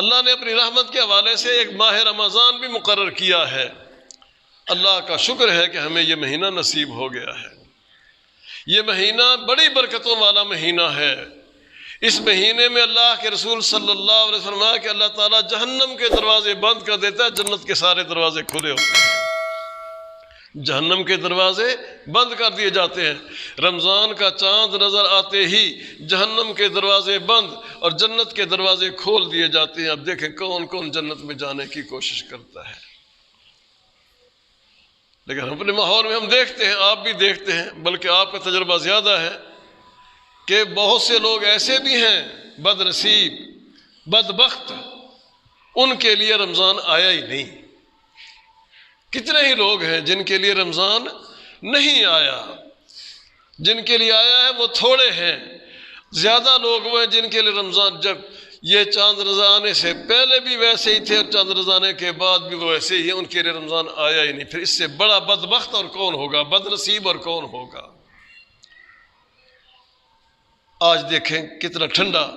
اللہ نے اپنی رحمت کے حوالے سے ایک ماہ رمضان بھی مقرر کیا ہے۔ اللہ کا شکر ہے کہ ہمیں یہ مہینہ نصیب ہو گیا ہے۔ یہ مہینہ بڑی برکتوں والا مہینہ ہے۔ اس مہینے میں اللہ کے رسول صلی اللہ علیہ وسلم فرمایا کہ اللہ تعالیٰ جہنم کے دروازے بند کر دیتا ہے، جنت کے سارے دروازے کھلے ہوتے ہیں۔ جہنم کے دروازے بند کر دیے جاتے ہیں۔ رمضان کا چاند نظر آتے ہی جہنم کے دروازے بند اور جنت کے دروازے کھول دیے جاتے ہیں۔ اب دیکھیں کون کون جنت میں جانے کی کوشش کرتا ہے۔ لیکن اپنے ماحول میں ہم دیکھتے ہیں، آپ بھی دیکھتے ہیں، بلکہ آپ کا تجربہ زیادہ ہے کہ بہت سے لوگ ایسے بھی ہیں بد نصیب، بدبخت، ان کے لیے رمضان آیا ہی نہیں۔ کتنے ہی لوگ ہیں جن کے لیے رمضان نہیں آیا، جن کے لیے آیا ہے وہ تھوڑے ہیں۔ زیادہ لوگ وہ ہیں جن کے لیے رمضان، جب یہ چاند نظر آنے سے پہلے بھی ویسے ہی تھے اور چاند نظر آنے کے بعد بھی وہ ویسے ہی ہیں، ان کے لیے رمضان آیا ہی نہیں۔ پھر اس سے بڑا بدبخت اور کون ہوگا، بد نصیب اور کون ہوگا؟ آج دیکھیں کتنا ٹھنڈا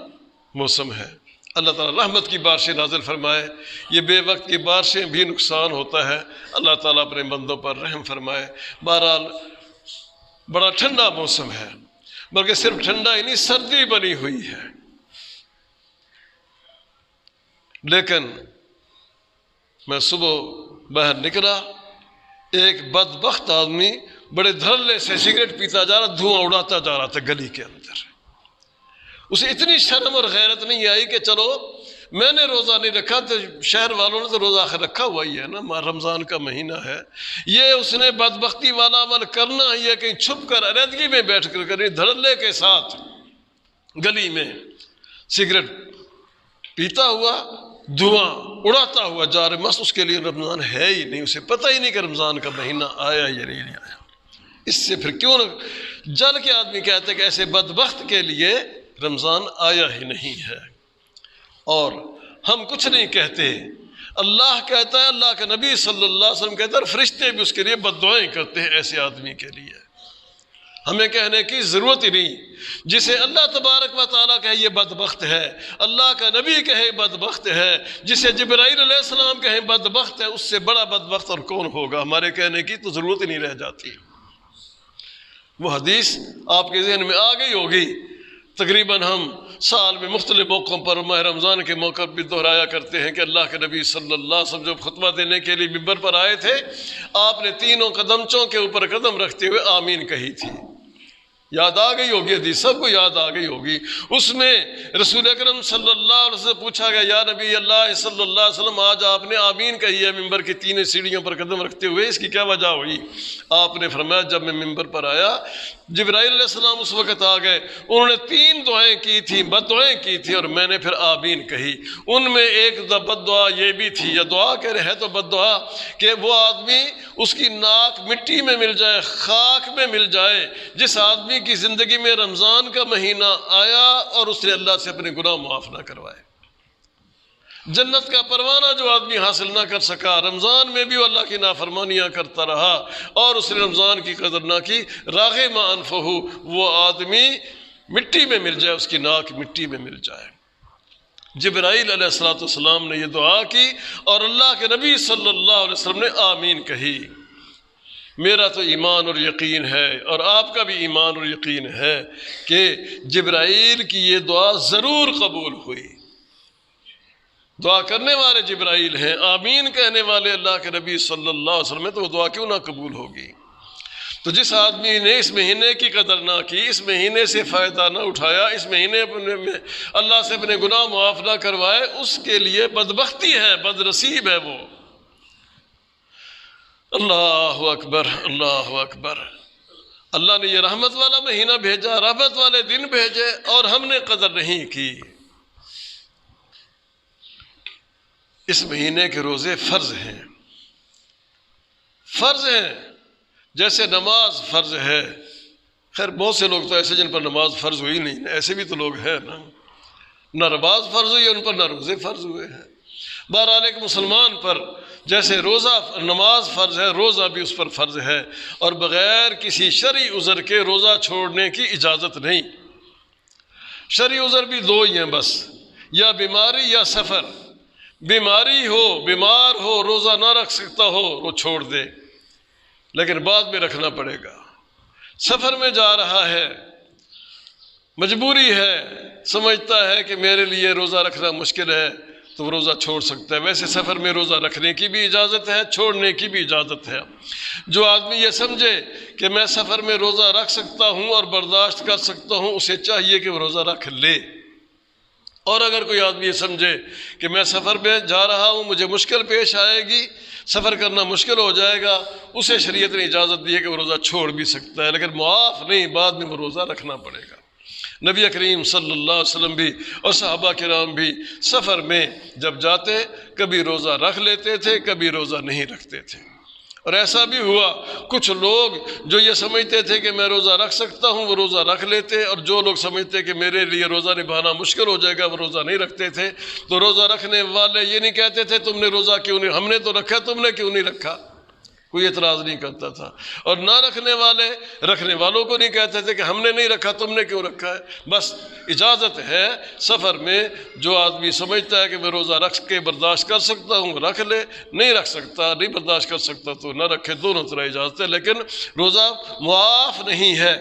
موسم ہے، اللہ تعالیٰ رحمت کی بارشیں نازل فرمائے۔ یہ بے وقت کی بارشیں بھی نقصان ہوتا ہے، اللہ تعالیٰ اپنے بندوں پر رحم فرمائے۔ بہرحال بڑا ٹھنڈا موسم ہے، بلکہ صرف ٹھنڈا ہی نہیں، سردی بنی ہوئی ہے۔ لیکن میں صبح باہر نکلا، ایک بدبخت آدمی بڑے دھڑلے سے سگریٹ پیتا جا رہا، دھواں اڑاتا جا رہا تھا گلی کے اندر۔ اسے اتنی شرم اور غیرت نہیں آئی کہ چلو میں نے روزہ نہیں رکھا تو شہر والوں نے تو روزہ آخر رکھا ہوا ہی ہے نا، رمضان کا مہینہ ہے، یہ اس نے بدبختی والا عمل کرنا ہی ہے، کہیں چھپ کر علیحدگی میں بیٹھ کر کریں، دھڑلے کے ساتھ گلی میں سگریٹ پیتا ہوا، دھواں اڑاتا ہوا جا رہا، مست اس کے لیے رمضان ہے ہی نہیں، اسے پتہ ہی نہیں کہ رمضان کا مہینہ آیا یا نہیں آیا۔ اس سے پھر کیوں جل کے آدمی کہتے کہ ایسے بدبخت کے لیے رمضان آیا ہی نہیں ہے۔ اور ہم کچھ نہیں کہتے، اللہ کہتا ہے، اللہ کے نبی صلی اللہ علیہ وسلم کہتا ہے، اور فرشتے بھی اس کے لیے بد دعائیں کرتے ہیں ایسے آدمی کے لیے۔ ہمیں کہنے کی ضرورت ہی نہیں۔ جسے اللہ تبارک و تعالیٰ کہے یہ بدبخت ہے، اللہ کا نبی کہے بدبخت ہے، جسے جبرائیل علیہ السلام کہے بدبخت ہے، اس سے بڑا بدبخت اور کون ہوگا؟ ہمارے کہنے کی تو ضرورت ہی نہیں رہ جاتی۔ وہ حدیث آپ کے ذہن میں آ گئی ہوگی، تقریباً ہم سال میں مختلف موقعوں پر ماہ رمضان کے موقع بھی دہرایا کرتے ہیں کہ اللہ کے نبی صلی اللہ علیہ وسلم جب خطبہ دینے کے لیے ممبر پر آئے تھے، آپ نے تینوں قدمچوں کے اوپر قدم رکھتے ہوئے آمین کہی تھی۔ یاد آ گئی ہوگی حدیث، سب کو یاد آ گئی ہوگی۔ اس میں رسول اکرم صلی اللہ علیہ وسلم سے پوچھا گیا، یا نبی اللہ صلی اللہ علیہ وسلم آج آپ نے آمین کہی ہے ممبر کی تینوں سیڑھیوں پر قدم رکھتے ہوئے، اس کی کیا وجہ ہوئی؟ آپ نے فرمایا جب میں ممبر پر آیا، جبرائیل علیہ السلام اس وقت آ گئے، انہوں نے 3 دعائیں کی تھیں، بد دعائیں کی تھیں، اور میں نے پھر آمین کہی۔ ان میں ایک بد دعا یہ بھی تھی، یا دعا کہہ رہے ہیں تو بد دعا، کہ وہ آدمی اس کی ناک مٹی میں مل جائے، خاک میں مل جائے، جس آدمی کی زندگی میں رمضان کا مہینہ آیا اور اس نے اللہ سے اپنے گناہ معاف نہ کروائے۔ جنت کا پروانہ جو آدمی حاصل نہ کر سکا، رمضان میں بھی وہ اللہ کی نافرمانیاں کرتا رہا اور اس نے رمضان کی قدر نہ کی، راغم انفہ، وہ آدمی مٹی میں مل جائے، اس کی ناک مٹی میں مل جائے۔ جبرائیل علیہ السلام نے یہ دعا کی اور اللہ کے نبی صلی اللہ علیہ وسلم نے آمین کہی۔ میرا تو ایمان اور یقین ہے، اور آپ کا بھی ایمان اور یقین ہے کہ جبرائیل کی یہ دعا ضرور قبول ہوئی۔ دعا کرنے والے جبرائیل ہیں، آمین کہنے والے اللہ کے نبی صلی اللہ علیہ وسلم، تو وہ دعا کیوں نہ قبول ہوگی؟ تو جس آدمی نے اس مہینے کی قدر نہ کی، اس مہینے سے فائدہ نہ اٹھایا، اس مہینے میں اللہ سے اپنے گناہ معاف نہ کروائے، اس کے لیے بدبختی ہے، بد نصیب ہے وہ۔ اللہ اکبر، اللہ اکبر۔ اللہ نے یہ رحمت والا مہینہ بھیجا، رحمت والے دن بھیجے، اور ہم نے قدر نہیں کی۔ اس مہینے کے روزے فرض ہیں، فرض ہیں، جیسے نماز فرض ہے۔ خیر بہت سے لوگ تو ایسے جن پر نماز فرض ہوئی نہیں، ایسے بھی تو لوگ ہیں نا، نہ نماز فرض ہوئی ان پر، نہ روزے فرض ہوئے ہیں۔ بہرحال ایک مسلمان پر جیسے روزہ نماز فرض ہے، روزہ بھی اس پر فرض ہے، اور بغیر کسی شرعی عذر کے روزہ چھوڑنے کی اجازت نہیں۔ شرعی عذر بھی 2 ہی ہیں بس، یا بیماری یا سفر۔ بیماری ہو، بیمار ہو، روزہ نہ رکھ سکتا ہو، وہ چھوڑ دے، لیکن بعد میں رکھنا پڑے گا۔ سفر میں جا رہا ہے، مجبوری ہے، سمجھتا ہے کہ میرے لیے روزہ رکھنا مشکل ہے، تو وہ روزہ چھوڑ سکتا ہے۔ ویسے سفر میں روزہ رکھنے کی بھی اجازت ہے، چھوڑنے کی بھی اجازت ہے۔ جو آدمی یہ سمجھے کہ میں سفر میں روزہ رکھ سکتا ہوں اور برداشت کر سکتا ہوں، اسے چاہیے کہ وہ روزہ رکھ لے۔ اور اگر کوئی آدمی یہ سمجھے کہ میں سفر میں جا رہا ہوں، مجھے مشکل پیش آئے گی، سفر کرنا مشکل ہو جائے گا، اسے شریعت نے اجازت دی ہے کہ وہ روزہ چھوڑ بھی سکتا ہے، لیکن معاف نہیں، بعد میں وہ روزہ رکھنا پڑے گا۔ نبی کریم صلی اللہ علیہ وسلم بھی اور صحابہ کرام بھی سفر میں جب جاتے کبھی روزہ رکھ لیتے تھے، کبھی روزہ نہیں رکھتے تھے۔ اور ایسا بھی ہوا، کچھ لوگ جو یہ سمجھتے تھے کہ میں روزہ رکھ سکتا ہوں، وہ روزہ رکھ لیتے، اور جو لوگ سمجھتے کہ میرے لیے روزہ نبھانا مشکل ہو جائے گا، وہ روزہ نہیں رکھتے تھے۔ تو روزہ رکھنے والے یہ نہیں کہتے تھے تم نے روزہ کیوں نہیں، ہم نے تو رکھا، تم نے کیوں نہیں رکھا، کوئی اعتراض نہیں کرتا تھا۔ اور نہ رکھنے والے رکھنے والوں کو نہیں کہتے تھے کہ ہم نے نہیں رکھا، تم نے کیوں رکھا ہے۔ بس اجازت ہے سفر میں، جو آدمی سمجھتا ہے کہ میں روزہ رکھ کے برداشت کر سکتا ہوں رکھ لے، نہیں رکھ سکتا، نہیں برداشت کر سکتا تو نہ رکھے، دونوں طرح اجازت ہے، لیکن روزہ معاف نہیں ہے۔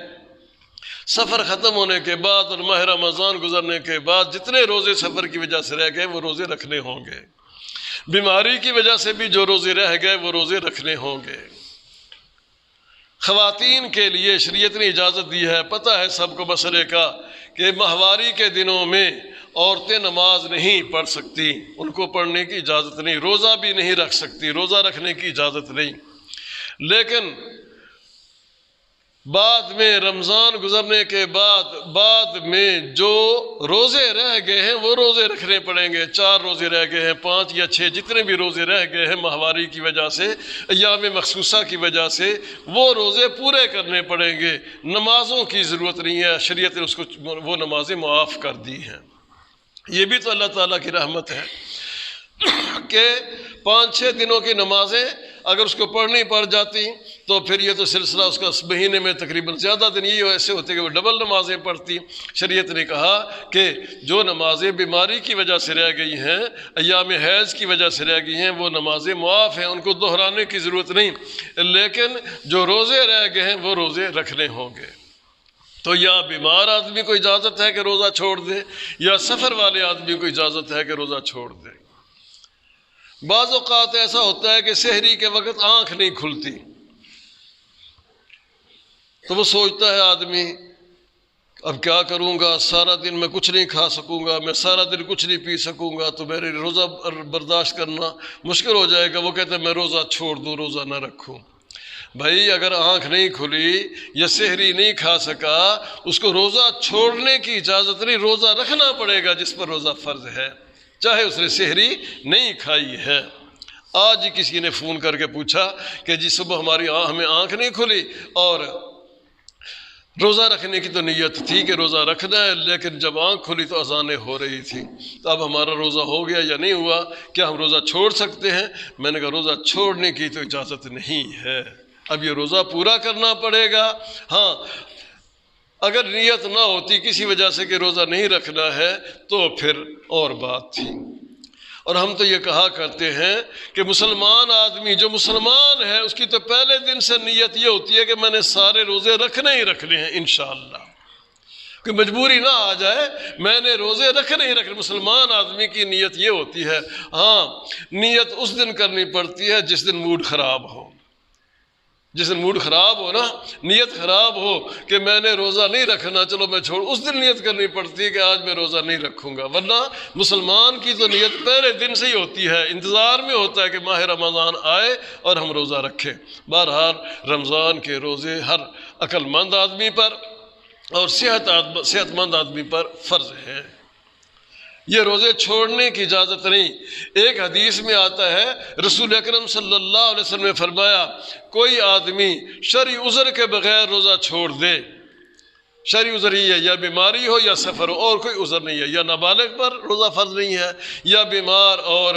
سفر ختم ہونے کے بعد اور ماہ رمضان گزرنے کے بعد جتنے روزے سفر کی وجہ سے رہ گئے وہ روزے رکھنے ہوں گے۔ بیماری کی وجہ سے بھی جو روزے رہ گئے وہ روزے رکھنے ہوں گے۔ خواتین کے لیے شریعت نے اجازت دی ہے، پتہ ہے سب کو مسئلے کا، کہ ماہواری کے دنوں میں عورتیں نماز نہیں پڑھ سکتی، ان کو پڑھنے کی اجازت نہیں، روزہ بھی نہیں رکھ سکتی، روزہ رکھنے کی اجازت نہیں۔ لیکن بعد میں رمضان گزرنے کے بعد میں جو روزے رہ گئے ہیں وہ روزے رکھنے پڑیں گے۔ 4 روزے رہ گئے ہیں، 5 یا 6 جتنے بھی روزے رہ گئے ہیں ماہواری کی وجہ سے، ایام مخصوصہ کی وجہ سے، وہ روزے پورے کرنے پڑیں گے۔ نمازوں کی ضرورت نہیں ہے، شریعت نے اس کو وہ نمازیں معاف کر دی ہیں۔ یہ بھی تو اللہ تعالیٰ کی رحمت ہے کہ 5-6 دنوں کی نمازیں اگر اس کو پڑھنی پڑ جاتی تو پھر یہ تو سلسلہ اس کا مہینے میں تقریباً زیادہ دن یہ ایسے ہوتے کہ وہ ڈبل نمازیں پڑھتی۔ شریعت نے کہا کہ جو نمازیں بیماری کی وجہ سے رہ گئی ہیں، ایام حیض کی وجہ سے رہ گئی ہیں، وہ نمازیں معاف ہیں، ان کو دہرانے کی ضرورت نہیں، لیکن جو روزے رہ گئے ہیں وہ روزے رکھنے ہوں گے۔ تو یا بیمار آدمی کو اجازت ہے کہ روزہ چھوڑ دے، یا سفر والے آدمی کو اجازت ہے کہ روزہ چھوڑ دے۔ بعض اوقات ایسا ہوتا ہے کہ سحری کے وقت آنکھ نہیں کھلتی، تو وہ سوچتا ہے آدمی اب کیا کروں گا، سارا دن میں کچھ نہیں کھا سکوں گا، میں سارا دن کچھ نہیں پی سکوں گا، تو میرے روزہ برداشت کرنا مشکل ہو جائے گا۔ وہ کہتے ہیں میں روزہ چھوڑ دوں، روزہ نہ رکھوں۔ بھائی اگر آنکھ نہیں کھلی یا سحری نہیں کھا سکا، اس کو روزہ چھوڑنے کی اجازت نہیں، روزہ رکھنا پڑے گا جس پر روزہ فرض ہے، چاہے اس نے سحری نہیں کھائی ہے۔ آج ہی کسی نے فون کر کے پوچھا کہ جی صبح ہمیں آنکھ نہیں کھلی اور روزہ رکھنے کی تو نیت تھی کہ روزہ رکھنا ہے، لیکن جب آنکھ کھلی تو اذانیں ہو رہی تھی، تو اب ہمارا روزہ ہو گیا یا نہیں ہوا، کیا ہم روزہ چھوڑ سکتے ہیں؟ میں نے کہا روزہ چھوڑنے کی تو اجازت نہیں ہے، اب یہ روزہ پورا کرنا پڑے گا۔ ہاں اگر نیت نہ ہوتی کسی وجہ سے کہ روزہ نہیں رکھنا ہے تو پھر اور بات تھی۔ اور ہم تو یہ کہا کرتے ہیں کہ مسلمان آدمی جو مسلمان ہے اس کی تو پہلے دن سے نیت یہ ہوتی ہے کہ میں نے سارے روزے رکھنے ہی رکھنے ہیں انشاءاللہ، کہ مجبوری نہ آ جائے، میں نے روزے رکھنے ہی رکھنے۔ مسلمان آدمی کی نیت یہ ہوتی ہے۔ ہاں نیت اس دن کرنی پڑتی ہے جس دن موڈ خراب ہو، جس دن موڈ خراب ہو نا، نیت خراب ہو کہ میں نے روزہ نہیں رکھنا، چلو میں چھوڑ، اس دن نیت کرنی پڑتی ہے کہ آج میں روزہ نہیں رکھوں گا، ورنہ مسلمان کی تو نیت پہلے دن سے ہی ہوتی ہے، انتظار میں ہوتا ہے کہ ماہ رمضان آئے اور ہم روزہ رکھیں۔ بہرحال رمضان کے روزے ہر عقل مند آدمی پر اور صحت مند آدمی پر فرض ہے، یہ روزے چھوڑنے کی اجازت نہیں۔ ایک حدیث میں آتا ہے رسول اکرم صلی اللہ علیہ وسلم نے فرمایا کوئی آدمی شرعی عذر کے بغیر روزہ چھوڑ دے شرعی عذر ہی ہے، یا بیماری ہو یا سفر ہو، اور کوئی عذر نہیں ہے، یا نابالغ پر روزہ فرض نہیں ہے، یا بیمار اور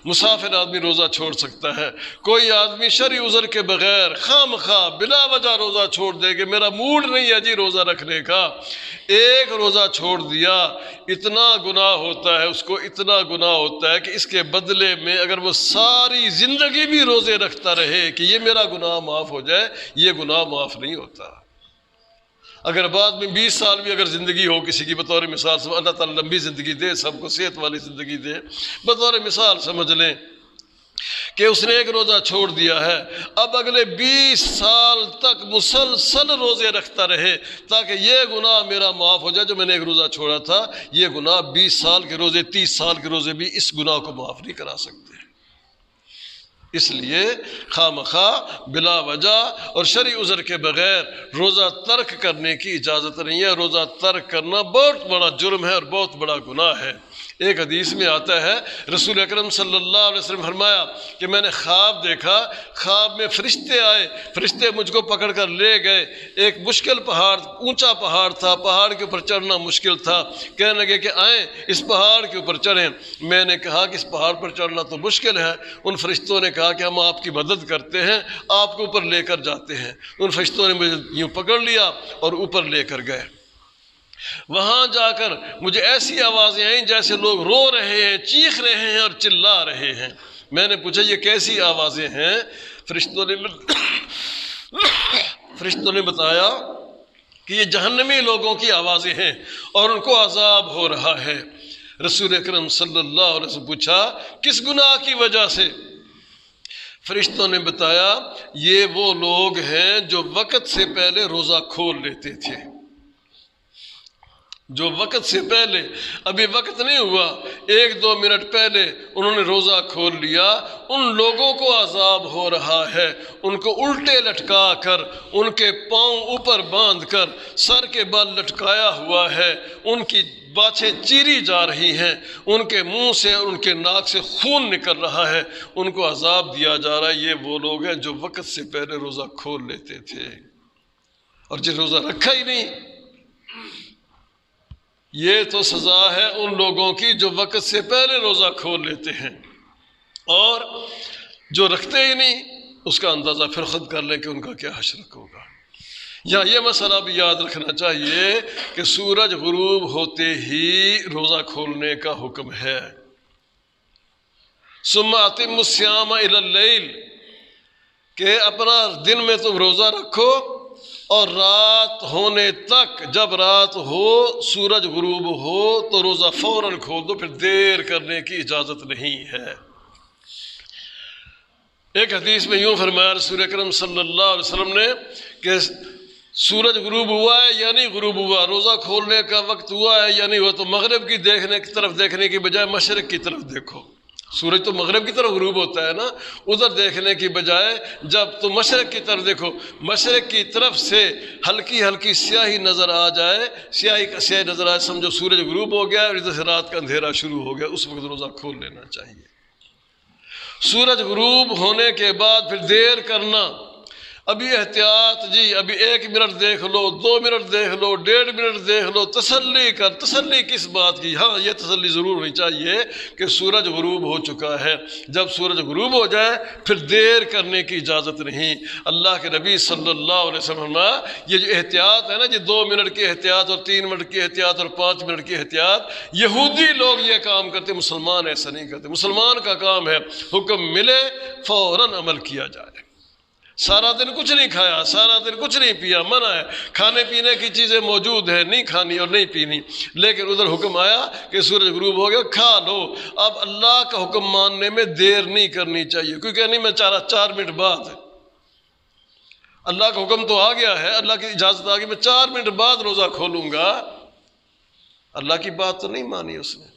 مسافر آدمی روزہ چھوڑ سکتا ہے۔ کوئی آدمی شرعی عذر کے بغیر خام خواہ بلا وجہ روزہ چھوڑ دے کہ میرا موڈ نہیں ہے جی روزہ رکھنے کا، ایک روزہ چھوڑ دیا، اتنا گناہ ہوتا ہے اس کو، اتنا گناہ ہوتا ہے کہ اس کے بدلے میں اگر وہ ساری زندگی بھی روزے رکھتا رہے کہ یہ میرا گناہ معاف ہو جائے، یہ گناہ معاف نہیں ہوتا۔ اگر بعد میں 20 سال بھی اگر زندگی ہو کسی کی، بطور مثال سے اللہ تعالیٰ لمبی زندگی دے، سب کو صحت والی زندگی دے، بطور مثال سمجھ لیں کہ اس نے ایک روزہ چھوڑ دیا ہے، اب اگلے 20 سال تک مسلسل روزے رکھتا رہے تاکہ یہ گناہ میرا معاف ہو جائے جو میں نے ایک روزہ چھوڑا تھا، یہ گناہ 20 سال کے روزے، 30 سال کے روزے بھی اس گناہ کو معاف نہیں کرا سکتے۔ اس لیے خواہ بلا وجہ اور شرعی عذر کے بغیر روزہ ترک کرنے کی اجازت نہیں ہے۔ روزہ ترک کرنا بہت بڑا جرم ہے اور بہت بڑا گناہ ہے۔ ایک حدیث میں آتا ہے، رسول اکرم صلی اللہ علیہ وسلم فرمایا کہ میں نے خواب دیکھا، خواب میں فرشتے آئے، فرشتے مجھ کو پکڑ کر لے گئے، ایک مشکل پہاڑ، اونچا پہاڑ تھا، پہاڑ کے اوپر چڑھنا مشکل تھا، کہنے لگے کہ آئیں اس پہاڑ کے اوپر چڑھیں۔ میں نے کہا کہ اس پہاڑ پر چڑھنا تو مشکل ہے۔ ان فرشتوں نے کہا کہ ہم آپ کی مدد کرتے ہیں، آپ کو اوپر لے کر جاتے ہیں۔ ان فرشتوں نے مجھے یوں پکڑ لیا اور اوپر لے کر گئے۔ وہاں جا کر مجھے ایسی آوازیں آئیں جیسے لوگ رو رہے ہیں، چیخ رہے ہیں اور چلا رہے ہیں۔ میں نے پوچھا یہ کیسی آوازیں ہیں؟ فرشتوں نے بتایا کہ یہ جہنمی لوگوں کی آوازیں ہیں اور ان کو عذاب ہو رہا ہے۔ رسول اکرم صلی اللہ علیہ وسلم پوچھا کس گناہ کی وجہ سے؟ فرشتوں نے بتایا یہ وہ لوگ ہیں جو وقت سے پہلے روزہ کھول لیتے تھے، جو وقت سے پہلے، ابھی وقت نہیں ہوا، 1-2 منٹ پہلے انہوں نے روزہ کھول لیا، ان لوگوں کو عذاب ہو رہا ہے۔ ان کو الٹے لٹکا کر، ان کے پاؤں اوپر باندھ کر، سر کے بال لٹکایا ہوا ہے، ان کی باچھیں چیری جا رہی ہیں، ان کے منہ سے اور ان کے ناک سے خون نکل رہا ہے، ان کو عذاب دیا جا رہا ہے۔ یہ وہ لوگ ہیں جو وقت سے پہلے روزہ کھول لیتے تھے، اور جس روزہ رکھا ہی نہیں، یہ تو سزا ہے ان لوگوں کی جو وقت سے پہلے روزہ کھول لیتے ہیں، اور جو رکھتے ہی نہیں اس کا اندازہ پھر خود کر لیں کہ ان کا کیا حشر ہوگا۔ یا یہ مسئلہ بھی یاد رکھنا چاہیے کہ سورج غروب ہوتے ہی روزہ کھولنے کا حکم ہے۔ ثم اتموا الصیام الی اللیل، کہ اپنا دن میں تم روزہ رکھو اور رات ہونے تک، جب رات ہو، سورج غروب ہو تو روزہ فوراً کھول دو، پھر دیر کرنے کی اجازت نہیں ہے۔ ایک حدیث میں یوں فرمایا رسول اکرم صلی اللہ علیہ وسلم نے کہ سورج غروب ہوا ہے یا نہیں غروب ہوا، روزہ کھولنے کا وقت ہوا ہے یا نہیں ہوا، تو مغرب کی طرف دیکھنے کی بجائے مشرق کی طرف دیکھو۔ سورج تو مغرب کی طرف غروب ہوتا ہے نا، ادھر دیکھنے کی بجائے جب تو مشرق کی طرف دیکھو، مشرق کی طرف سے ہلکی ہلکی سیاہی نظر آ جائے، سیاہی نظر آئے، سمجھو سورج غروب ہو گیا اور ادھر سے رات کا اندھیرا شروع ہو گیا، اس وقت روزہ کھول لینا چاہیے۔ سورج غروب ہونے کے بعد پھر دیر کرنا، ابھی احتیاط جی، ابھی 1 منٹ دیکھ لو، 2 منٹ دیکھ لو، 1.5 منٹ دیکھ لو، تسلی کر۔ تسلی کس بات کی؟ ہاں یہ تسلی ضرور ہونی چاہیے کہ سورج غروب ہو چکا ہے۔ جب سورج غروب ہو جائے پھر دیر کرنے کی اجازت نہیں۔ اللہ کے نبی صلی اللہ علیہ وسلم، یہ جو احتیاط ہے نا جی، 2 منٹ کی احتیاط اور 3 منٹ کی احتیاط اور 5 منٹ کی احتیاط، یہودی لوگ یہ کام کرتے، مسلمان ایسا نہیں کرتے۔ مسلمان کا کام ہے حکم ملے فوراً عمل کیا جائے۔ سارا دن کچھ نہیں کھایا، سارا دن کچھ نہیں پیا، منع ہے، کھانے پینے کی چیزیں موجود ہیں، نہیں کھانی اور نہیں پینی، لیکن ادھر حکم آیا کہ سورج غروب ہو گیا، کھا لو۔ اب اللہ کا حکم ماننے میں دیر نہیں کرنی چاہیے، کیونکہ نہیں میں 4 منٹ بعد، اللہ کا حکم تو آ گیا ہے، اللہ کی اجازت آ گئی، میں 4 منٹ بعد روزہ کھولوں گا، اللہ کی بات تو نہیں مانی اس نے۔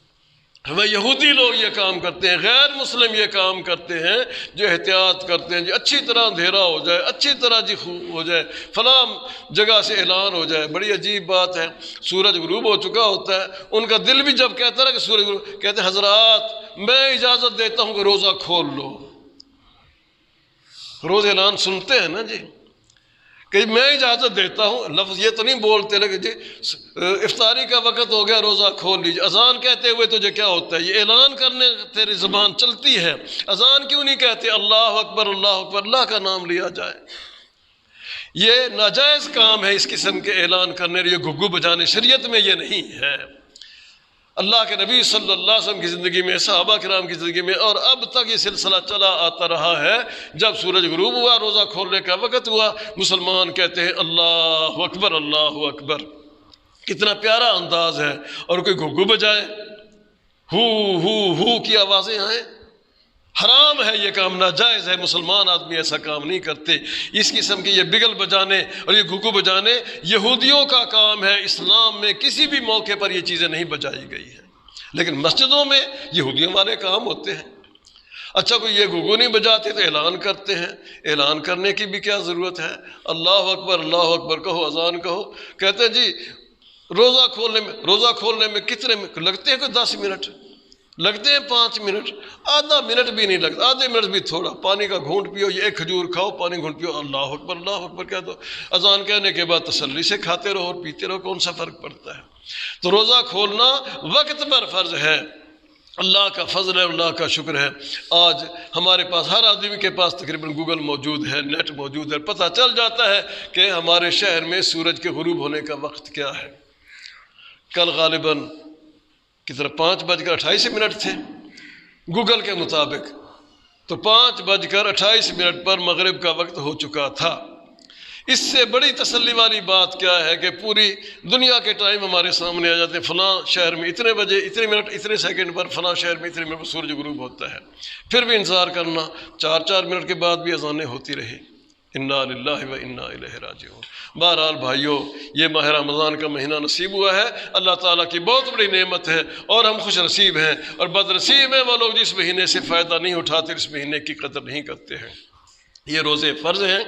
یہودی لوگ یہ کام کرتے ہیں، غیر مسلم یہ کام کرتے ہیں، جو احتیاط کرتے ہیں جی اچھی طرح اندھیرا ہو جائے، اچھی طرح جی ہو جائے، فلاں جگہ سے اعلان ہو جائے۔ بڑی عجیب بات ہے، سورج غروب ہو چکا ہوتا ہے، ان کا دل بھی جب کہتا ہے کہ سورج غروب، کہتے ہیں حضرات میں اجازت دیتا ہوں کہ روزہ کھول لو۔ روز اعلان سنتے ہیں نا جی، کہ میں اجازت دیتا ہوں، لفظ یہ تو نہیں بولتے لیکن جی افطاری کا وقت ہو گیا روزہ کھول لیجیے، اذان کہتے ہوئے تجھے کیا ہوتا ہے؟ یہ اعلان کرنے تیری زبان چلتی ہے، اذان کیوں نہیں کہتے اللہ اکبر اللہ اکبر، اللہ کا نام لیا جائے؟ یہ ناجائز کام ہے اس قسم کے اعلان کرنے، یہ گھگو بجانے، شریعت میں یہ نہیں ہے۔ اللہ کے نبی صلی اللہ علیہ وسلم کی زندگی میں، صحابہ کرام کی زندگی میں، اور اب تک یہ سلسلہ چلا آتا رہا ہے، جب سورج غروب ہوا، روزہ کھولنے کا وقت ہوا، مسلمان کہتے ہیں اللہ اکبر اللہ اکبر۔ کتنا پیارا انداز ہے، اور کوئی گھگو بجائے، ہو کی آوازیں آئیں۔ حرام ہے یہ کام، ناجائز ہے، مسلمان آدمی ایسا کام نہیں کرتے۔ اس قسم کے یہ بگل بجانے اور یہ گھگو بجانے یہودیوں کا کام ہے، اسلام میں کسی بھی موقع پر یہ چیزیں نہیں بجائی گئی ہیں، لیکن مسجدوں میں یہودیوں والے کام ہوتے ہیں۔ اچھا کوئی یہ گھگو نہیں بجاتے تو اعلان کرتے ہیں، اعلان کرنے کی بھی کیا ضرورت ہے؟ اللہ اکبر کہو، اذان کہو۔ کہتے ہیں جی روزہ کھولنے میں کتنے لگتے ہیں؟ کوئی 10 منٹ لگتے ہیں، 5 منٹ، آدھا منٹ بھی نہیں لگتا، آدھے منٹ بھی تھوڑا، پانی کا گھونٹ پیو، یہ ایک کھجور کھاؤ، پانی گھونٹ پیو، اللہ اکبر کہہ دو، اذان کہنے کے بعد تسلی سے کھاتے رہو اور پیتے رہو، کون سا فرق پڑتا ہے؟ تو روزہ کھولنا وقت پر فرض ہے، اللہ کا فضل ہے، اللہ کا شکر ہے۔ آج ہمارے پاس، ہر آدمی کے پاس تقریباً گوگل موجود ہے، نیٹ موجود ہے، پتہ چل جاتا ہے کہ ہمارے شہر میں سورج کے غروب ہونے کا وقت کیا ہے۔ کل غالباً کتنا 5:28 تھے گوگل کے مطابق، تو 5:28 پر مغرب کا وقت ہو چکا تھا۔ اس سے بڑی تسلی والی بات کیا ہے کہ پوری دنیا کے ٹائم ہمارے سامنے آ جاتے ہیں، فلاں شہر میں اتنے بجے اتنے منٹ اتنے سیکنڈ پر، فلاں شہر میں اتنے منٹ پر سورج غروب ہوتا ہے۔ پھر بھی انتظار کرنا، 4 منٹ کے بعد بھی اذانیں ہوتی رہی۔ انا للہ و انا الیہ راجعون۔ بہرحال بھائیو، یہ ماہ رمضان کا مہینہ نصیب ہوا ہے، اللہ تعالیٰ کی بہت بڑی نعمت ہے، اور ہم خوش نصیب ہیں، اور بد نصیب ہیں وہ لوگ جس مہینے سے فائدہ نہیں اٹھاتے، اس مہینے کی قدر نہیں کرتے ہیں۔ یہ روزے فرض ہیں۔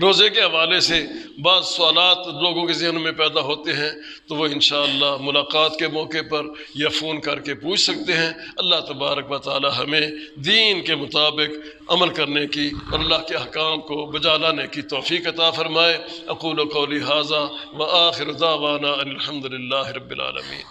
روزے کے حوالے سے بعض سوالات لوگوں کے ذہن میں پیدا ہوتے ہیں، تو وہ انشاءاللہ ملاقات کے موقع پر یا فون کر کے پوچھ سکتے ہیں۔ اللہ تبارک و تعالی ہمیں دین کے مطابق عمل کرنے کی اور اللہ کے احکام کو بجا لانے کی توفیق عطا فرمائے۔ اقول قولی ھذا وآخر دعوانا ان الحمد للہ رب العالمین۔